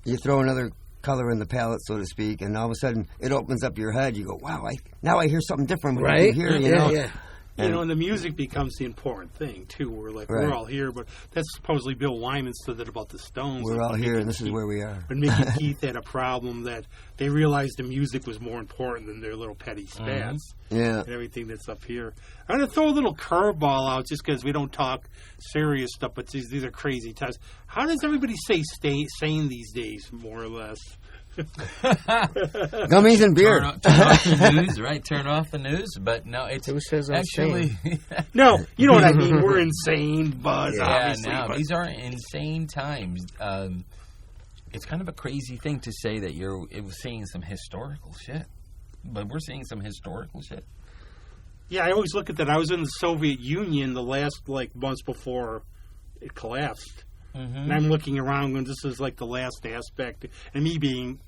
You throw another color in the palette, so to speak, and all of a sudden it opens up your head. You go, wow, now I hear something different when right? you hear, you know. Yeah. And the music becomes the important thing, too. We're like, we're all here, but that's supposedly Bill Wyman said that about the Stones. We're all here, and this is where we are. But Mickey and Keith had a problem that they realized the music was more important than their little petty spats. Yeah. And everything that's up here. I'm going to throw a little curveball out just because we don't talk serious stuff, but these are crazy times. How does everybody stay sane these days, more or less? Gummies and beer. Turn off the news, right? Turn off the news. But no, it's Who says I'm actually... No, you know what I mean. We're insane, Buzz, obviously. But these are insane times. It's kind of a crazy thing to say that you're seeing some historical shit. But we're seeing some historical shit. Yeah, I always look at that. I was in the Soviet Union the last, months before it collapsed. Mm-hmm. And I'm looking around when this is like the last aspect. And me being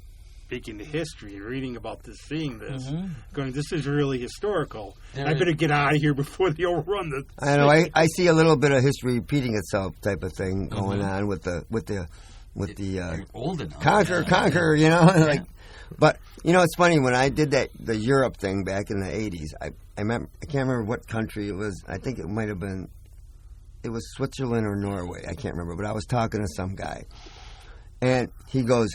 big into history, reading about this, seeing this, going, this is really historical. I better get out of here before they overrun the I know. I see a little bit of history repeating itself type of thing going on with the old enough. conquer, you know, But you know, it's funny when I did the Europe thing back in the '80s. I can't remember what country it was. I think it might have been. It was Switzerland or Norway. I can't remember, but I was talking to some guy, and he goes,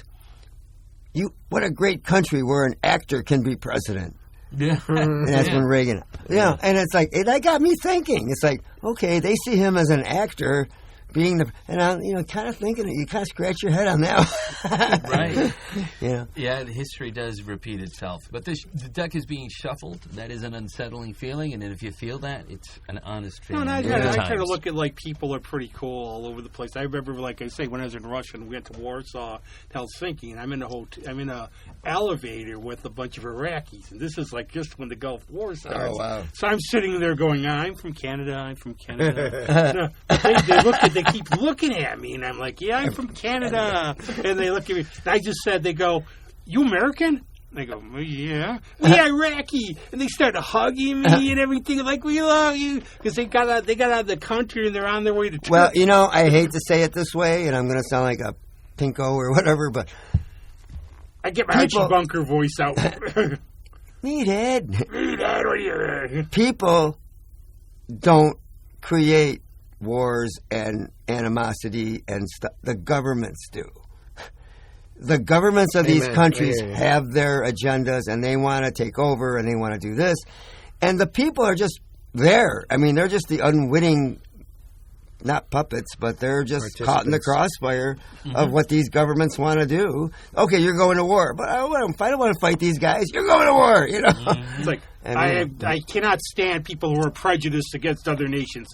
what a great country where an actor can be president." Yeah, and that's when Reagan. Yeah, and it's like that got me thinking. It's like, okay, they see him as an actor. And I'm, kind of thinking, you kind of scratch your head on that. Right. Yeah. Yeah, the history does repeat itself. But the deck is being shuffled. That is an unsettling feeling. And then if you feel that, it's an honest feeling. I kind of look at, people are pretty cool all over the place. I remember, like I say, when I was in Russia and we went to Warsaw, Helsinki, and I'm in a elevator with a bunch of Iraqis. And this is just when the Gulf War starts. Oh, wow. So I'm sitting there going, I'm from Canada. They keep looking at me, and I'm like, yeah, I'm from Canada. And they look at me. And I just said, they go, you American? And I go, well, yeah. We Iraqi. And they started hugging me and everything, like, we love you. Because they got out of the country, and they're on their way to Turkey. Well, I hate to say it this way, and I'm going to sound like a pinko or whatever, but... I get my Archie Bunker voice out. Meathead, people don't create wars and animosity and stuff. The governments do. The governments of these countries have their agendas, and they want to take over, and they want to do this. And the people are just there. I mean, they're just the unwitting, not puppets, but they're just caught in the crossfire of what these governments want to do. Okay, you're going to war, but I don't want to fight these guys. You're going to war, It's like, I cannot stand people who are prejudiced against other nations.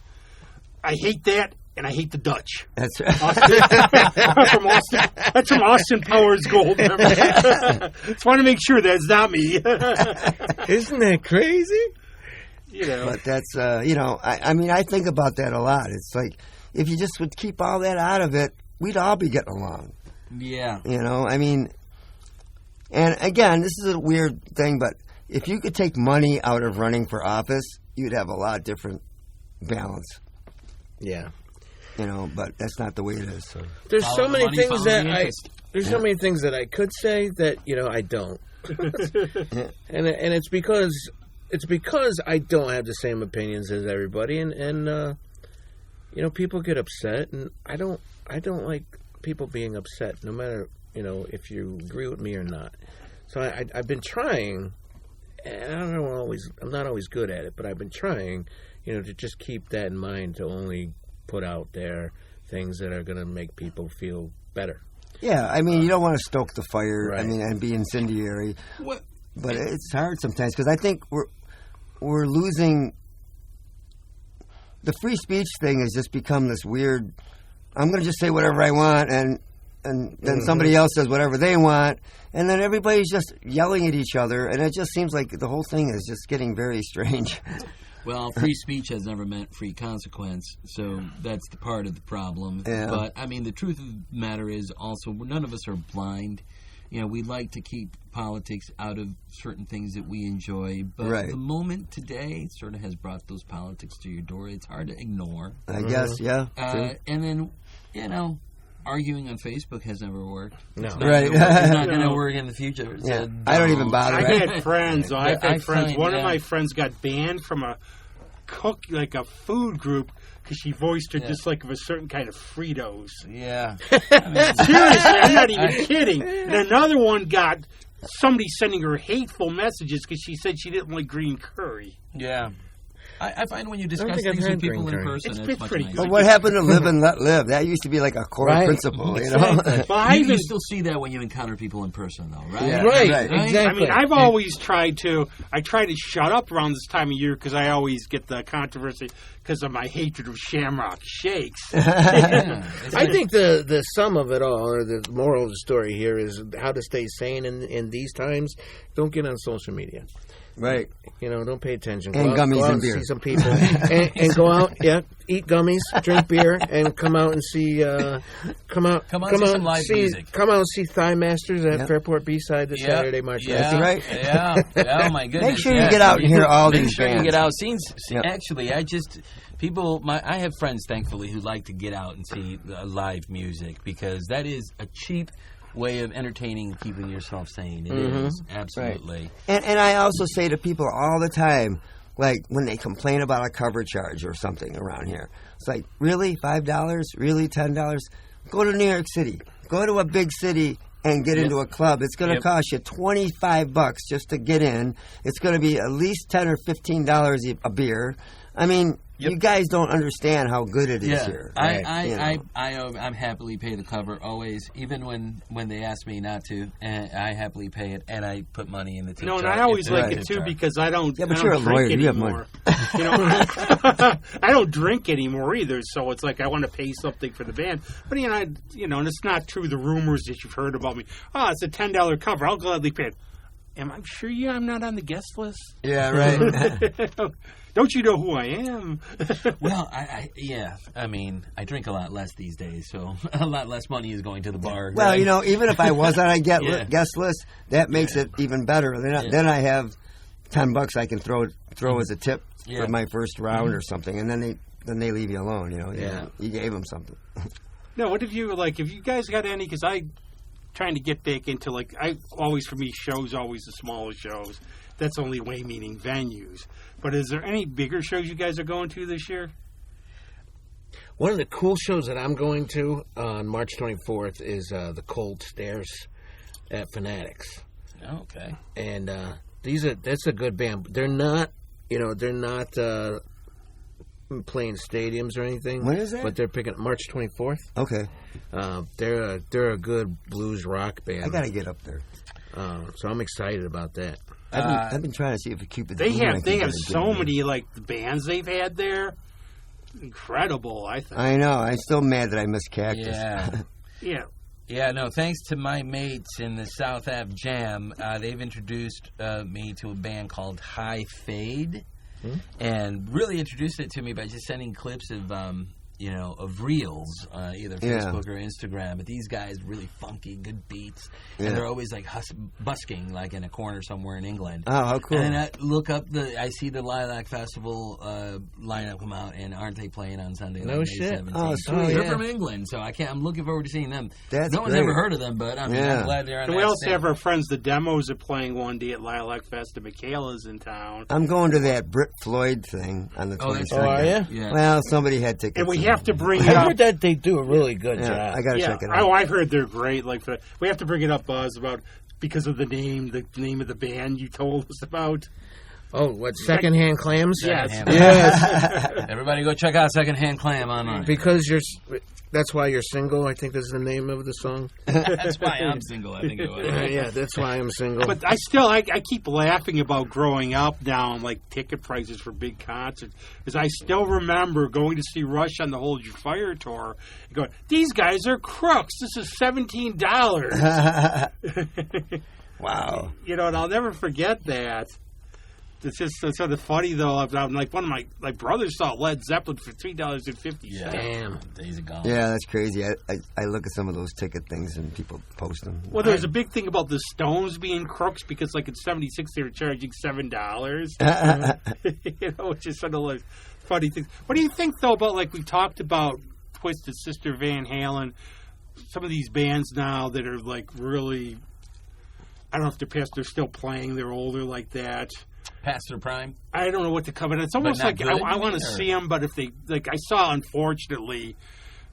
I hate that, and I hate the Dutch. That's right. From Austin. That's from Austin Powers Gold. Just want to make sure that's not me. Isn't that crazy? But that's, I think about that a lot. It's like, if you just would keep all that out of it, we'd all be getting along. Yeah. And again, this is a weird thing, but if you could take money out of running for office, you'd have a lot different balance. Yeah. But that's not the way it is. So. There's so many things so many things that I could say that, I don't. and it's because I don't have the same opinions as everybody, and people get upset, and I don't like people being upset, no matter if you agree with me or not. So I've been trying, and I'm not always good at it, but I've been trying, to just keep that in mind, to only put out there things that are going to make people feel better. Yeah, you don't want to stoke the fire, right. And be incendiary. But it's hard sometimes, because I think we're losing. The free speech thing has just become this weird, I'm going to just say whatever I want, and then somebody else says whatever they want, and then everybody's just yelling at each other, and it just seems like the whole thing is just getting very strange. Well, free speech has never meant free consequence, so that's the part of the problem. Yeah. But, the truth of the matter is also none of us are blind. we like to keep politics out of certain things that we enjoy. But Right. the moment today sort of has brought those politics to your door. It's hard to ignore. I guess, yeah. True. And then, arguing on Facebook has never worked. No. It's not Right. gonna work. It's not going to work in the future. So Yeah. I don't even bother. I had friends. I've I had friends. find, One of my friends got banned from a food group because she voiced her dislike of a certain kind of Fritos. Yeah. Seriously, I'm not even kidding. And another one got somebody sending her hateful messages because she said she didn't like green curry. Yeah. I find when you discuss think I've things with had people in green curry. person, It's it's much pretty nicer. good. But what happened to live and let live? That used to be like a core Right. principle, Well, I You even still see that when you encounter people in person, though, right? Yeah. Right, Right. exactly. I mean, I've always tried to shut up around this time of year because I always get the controversy because of my hatred of Shamrock Shakes. Yeah. I think the sum of it all, or the moral of the story here, is how to stay sane in these times. Don't get on social media. Right. Don't pay attention. And go out, gummies go out and beer. See some people, and go out. Yeah, eat gummies, drink beer, and come out and see. Come out see some live music. Come out and see Thigh Masters at Yep. Fairport B-side this Saturday, March 9th. Yeah, right. Yeah. Oh my goodness. Make sure you yeah. get out and hear all Make these sure bands. you get out. Yep. Actually, I have friends, thankfully, who like to get out and see live music because that is a cheap way of entertaining and keeping yourself sane. It is, absolutely. And I also say to people all the time, like when they complain about a cover charge or something around here, it's like, really? $5? Really? $10? Go to New York City. Go to a big city and get into a club. It's going to cost you $25 just to get in. It's going to be at least $10 or $15 a beer. I mean, you guys don't understand how good it is here. I'm happily pay the cover always, even when they ask me not to. And I happily pay it, and I put money in the tip No, and jar I always if like there's a it tip too jar. because I don't. Yeah, but I you're don't a lawyer. drink You have money. anymore. I don't drink anymore either. So it's like I want to pay something for the band. But and it's not true. The rumors that you've heard about me. Oh, it's a $10 cover. I'll gladly pay it. Am I sure I'm not on the guest list? Yeah, right. Don't you know who I am? Well, I mean, I drink a lot less these days, so a lot less money is going to the bar. Well, right? even if I was on a guest list, that makes it even better. Then I have $10 I can throw as a tip for my first round or something, and then they leave you alone. You gave them something. No, what if you guys got any? Because I trying to get back into for me shows always the smallest shows. That's only way meaning venues. But is there any bigger shows you guys are going to this year? One of the cool shows that I'm going to on March 24th is the Cold Stairs at Fanatics. Okay. And that's a good band. They're not playing stadiums or anything. When is that? But they're picking March 24th. Okay. They're a good blues rock band. I got to get up there. So I'm excited about that. I've been trying to see if Cupid's They Blue I have can so get in. many the bands they've had there. Incredible, I think. I know. I'm still mad that I missed Cactus. Yeah. Yeah. Yeah, no, thanks to my mates in the South Ave Jam, they've introduced me to a band called High Fade, and really introduced it to me by just sending clips of reels, either Facebook or Instagram. But these guys really funky, good beats, and they're always busking in a corner somewhere in England. Oh, how cool! And then I look up I see the Lilac Festival lineup come out, and aren't they playing on Sunday? No May shit. 17th? Oh, sweet. They're Yeah. from England, so I'm looking forward to seeing them. That's no one's great. ever heard of them, but I'm glad they're on And that we also stage. have our friends, the Demos, are playing one day at Lilac Fest, and Michaela's in town. I'm going to that Brit Floyd thing on the 22nd. Oh, that's Oh, are you? Yeah. Well, somebody had tickets. And we have to bring I it up. heard that they do a really good Yeah, job. I got to Yeah, check it out. I heard they're great. We have to bring it up, Buzz, about because of the name of the band you told us about. Oh, what, Secondhand Clams? Yes. Secondhand. Yes. Everybody go check out Secondhand Clam online. Because that's why you're single, I think is the name of the song. That's why I'm single, I think it was. Yeah, that's why I'm single. But I keep laughing about growing up now and ticket prices for big concerts, because I still remember going to see Rush on the Hold Your Fire tour and going, these guys are crooks. This is $17. Wow. And I'll never forget that. It's just sort of funny though. I'm like one of my brothers saw Led Zeppelin for $3.50. Yeah. Damn. Days are gone. Yeah, that's crazy. I look at some of those ticket things and people post them. Well, there's a big thing about the Stones being crooks because, like, in '76 they were charging $7. You know, it's just sort of like funny things. What do you think though about, like, we talked about Twisted Sister, Van Halen, some of these bands now that are like really, I don't know if they're past, they're still playing, they're older like that. Past their prime? I don't know what to cover. It's almost like I want to see them, but if they, like, I saw, unfortunately,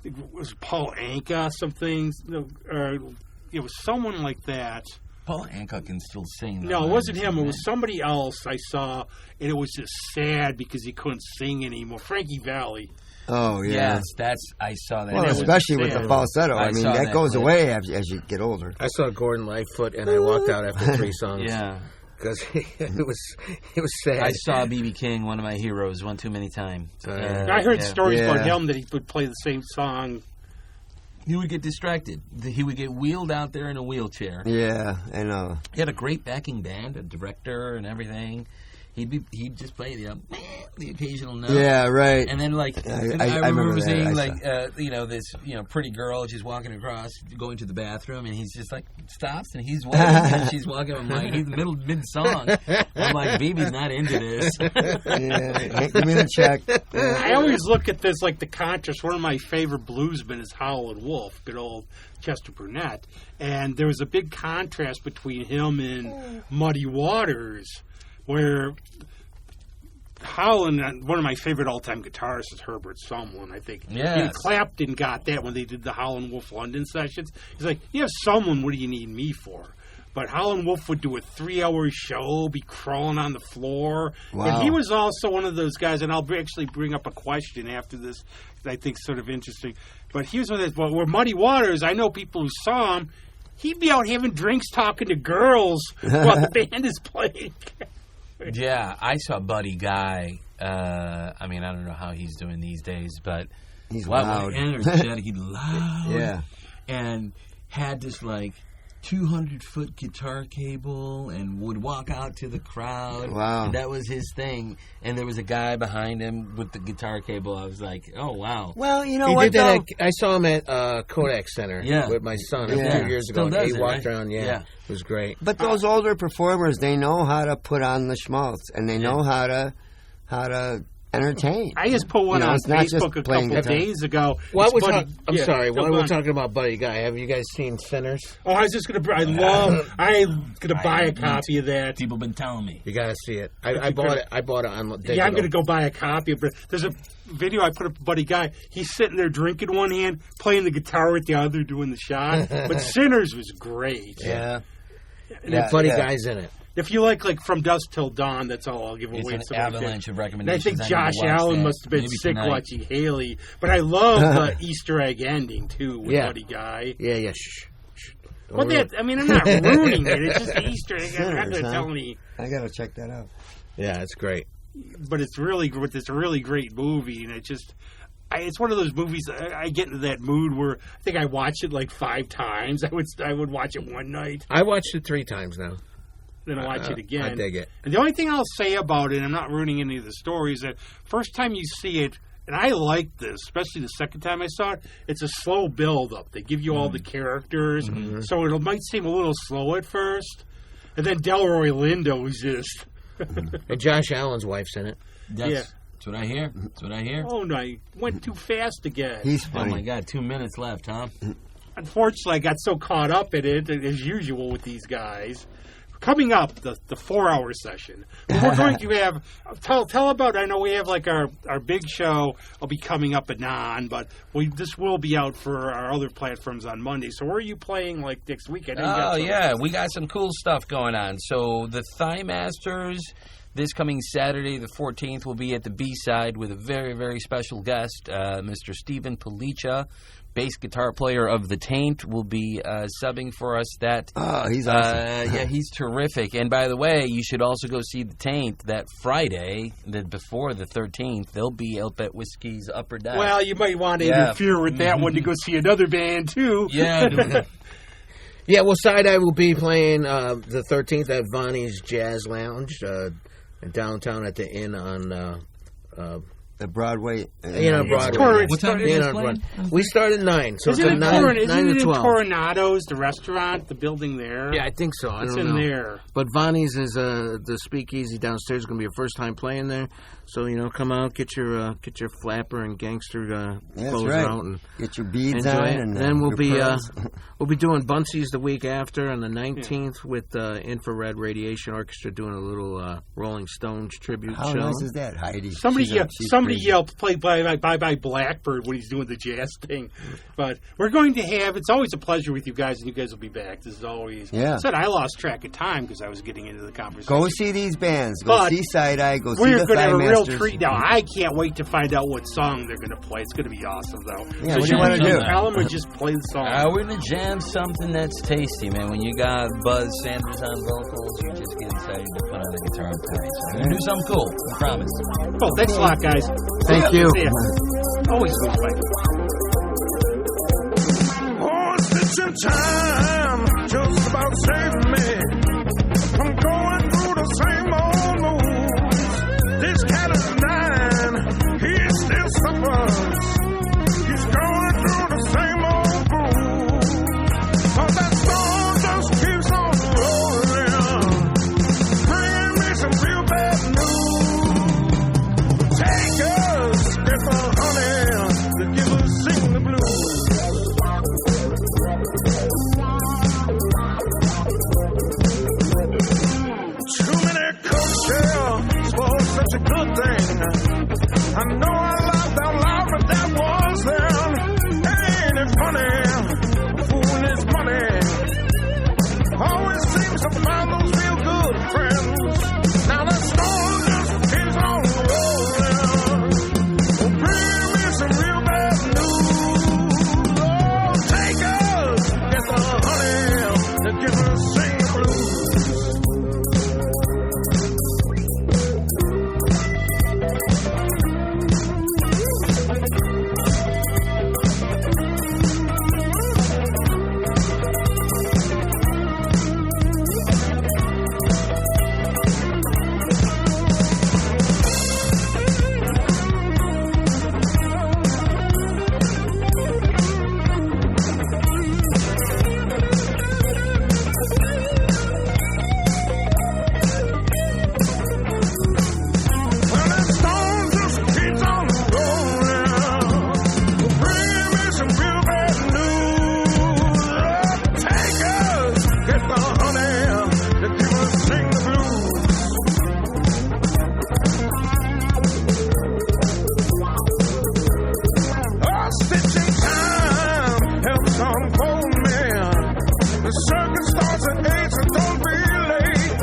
it was Paul Anka, some things, or it was someone like that. Paul Anka can still sing. No, it wasn't him. It was somebody else I saw, and it was just sad because he couldn't sing anymore. Frankie Valli. Oh, yeah. Yes, I saw that. Well, especially with the falsetto. I mean, that goes away as you get older. I saw Gordon Lightfoot, and I walked out after 3 songs. Yeah. Because it was sad. I saw B.B. King, one of my heroes, one too many times. I heard stories about him that he would play the same song. He would get distracted. He would get wheeled out there in a wheelchair. Yeah, I know. He had a great backing band, a director and everything. He'd just play the occasional note. Yeah, right. And then, like, I remember seeing, like, this, pretty girl just walking across, going to the bathroom, and he's just, like, stops, and he's walking, and she's walking. I'm like, he's mid-song. I'm like, baby's not into this. Yeah, give me the check. Yeah. I always look at this like the contrast. One of my favorite bluesmen is Howlin' Wolf, good old Chester Burnett. And there was a big contrast between him and Muddy Waters, where Howlin', one of my favorite all-time guitarists is Herbert Sumlin, I think. Yes. Clapton got that when they did the Howlin' Wolf London sessions. He's like, you have Sumlin, what do you need me for? But Howlin' Wolf would do a 3-hour show, be crawling on the floor. Wow. And he was also one of those guys, and I'll actually bring up a question after this that I think is sort of interesting. But he was one of those, where Muddy Waters, I know people who saw him, he'd be out having drinks talking to girls while the band is playing. Yeah, I saw Buddy Guy. I mean, I don't know how he's doing these days, but he's loud. Energetic, he's loud. Yeah. And had this, like, 200-foot guitar cable and would walk out to the crowd. Wow. And that was his thing. And there was a guy behind him with the guitar cable. I was like, oh, wow. Well, you know he what, did that I saw him at Kodak Center with my son a few years ago. Still does he it, walked right? around, it was great. But those older performers, they know how to put on the schmaltz, and they know how to entertain. I just put one on Facebook a couple of days ago. While we're talking about Buddy Guy, have you guys seen Sinners? Oh, I was just going to... I'm going to buy a copy of that. People been telling me. You got to see it. I bought it. I bought it on digital. Yeah, I'm going to go buy a copy of it. There's a video I put up with Buddy Guy. He's sitting there drinking one hand, playing the guitar with the other, doing the shot. But Sinners was great. Yeah. And Buddy Guy's in it. If you like From Dusk Till Dawn, that's all I'll give away. It's an avalanche of recommendations. And I think Josh Allen must have been sick watching Haley. But I love the Easter egg ending, too, with Buddy Guy. Yeah. Shh. Well, I'm not ruining it. It's just the Easter egg. I'm not going to tell any. I got to check that out. Yeah, it's great. But it's a really great movie, and it's one of those movies I get into that mood where I think I watched it like 5 times. I would watch it one night. I watched it 3 times now. Then I watch it again. I dig it. And the only thing I'll say about it, and I'm not ruining any of the stories, that first time you see it, and I like this, especially the second time I saw it, it's a slow build-up. They give you all the characters, so it might seem a little slow at first. And then Delroy Lindo is just... And Josh Allen's wife's in it. That's what I hear. Oh, no, I went too fast again. He's funny. Oh, my God, 2 minutes left, huh? Unfortunately, I got so caught up in it, as usual with these guys. Coming up, the 4-hour session. We're going to have... Tell about... I know we have like our big show will be coming up at 9, but this will be out for our other platforms on Monday. So where are you playing like next week? We got some cool stuff going on. So the Thigh Masters... This coming Saturday, the 14th, will be at the B-side with a very, very special guest, Mr. Stephen Palicha, bass guitar player of The Taint, will be subbing for us. He's awesome. Yeah, he's terrific. And by the way, you should also go see The Taint that Friday, before the 13th. They'll be up at Whiskey's Upper Deck. Well, you might want to interfere with that one to go see another band, too. Yeah. Yeah, well, Side Eye will be playing the 13th at Vonnie's Jazz Lounge. downtown at the Inn on The Broadway. Broadway. What time Inn is on this Broadway. We start at 9, so Isn't it's it, 9 isn't to it in 12. Coronado's, the restaurant, the building there? Yeah, I think so. I It's don't in know. there. But Vonnie's is the speakeasy downstairs. Is going to be your first time playing there. So come out, get your flapper and gangster That's clothes right. out, and Get your beads enjoy on, it. and then your pearls. we'll be doing Buncie's the week after on the 19th with Infrared Radiation Orchestra doing a little Rolling Stones tribute How show. nice is that, Heidi? Somebody She's crazy. yelled, play by Blackbird when he's doing the jazz thing. But we're going to have, it's always a pleasure with you guys, and you guys will be back. This is always, Yeah. I said I lost track of time because I was getting into the conversation. Go see these bands. Go But see Side Eye. Go see We're the going to have a Thigh real Masters. treat now. I can't wait to find out what song they're going to play. It's going to be awesome, though. Yeah, so what do you wanna do? Tell them or just play the song. We're going to jam something that's tasty, man. When you got Buzz Sanders on vocals, you just get excited to put on the guitar and play. So we're going to do something cool. I promise. Well, thanks a lot, guys. Thank you. See ya. Always goes by. Oh, stitching time just about saving me. I'm going through the same old moves. This cat is 9, he still suffers. He's going through the same old groove. Oh, that storm just keeps on rolling, bringing me some real bad news. Take us, get the honey, to give us sing the blues. Too many coaches for such a good thing. I know I laughed out loud, but that was them. Ain't it funny? Fooling is money. Always seems to find those real good friends. Now the storm just keeps on rolling. Bring me some real bad news. Oh, take us, get the honey, to give us sing the blues. Well, that storm just keeps on rolling. Bring me some real bad news. Take us, get the honey, to give us sing the blues. Oh, stitching time helps unfold me. The circus starts at 8, so don't be late.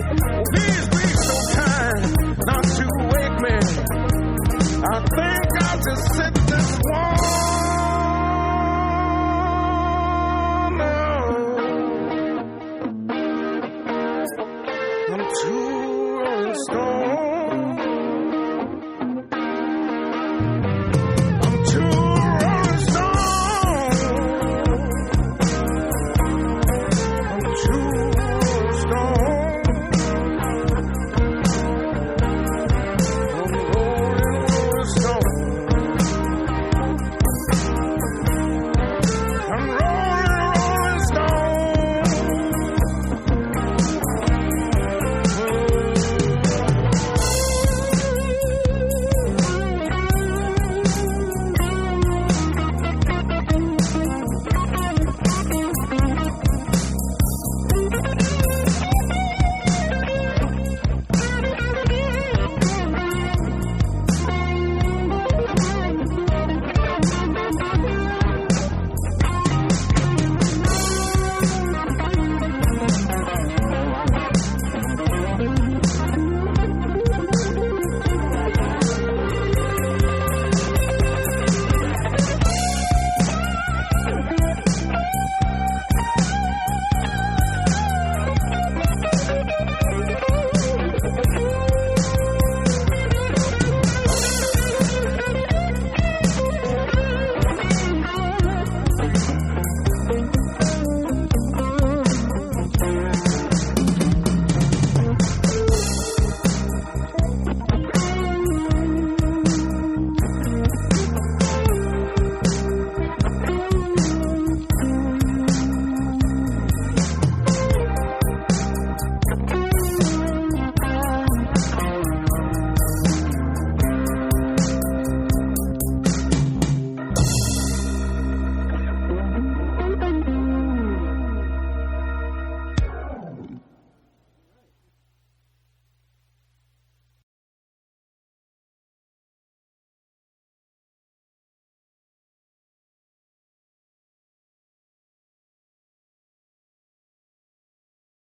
Please be so kind not to wake me. I think I'll just sit this one out. I'm too rolling stone.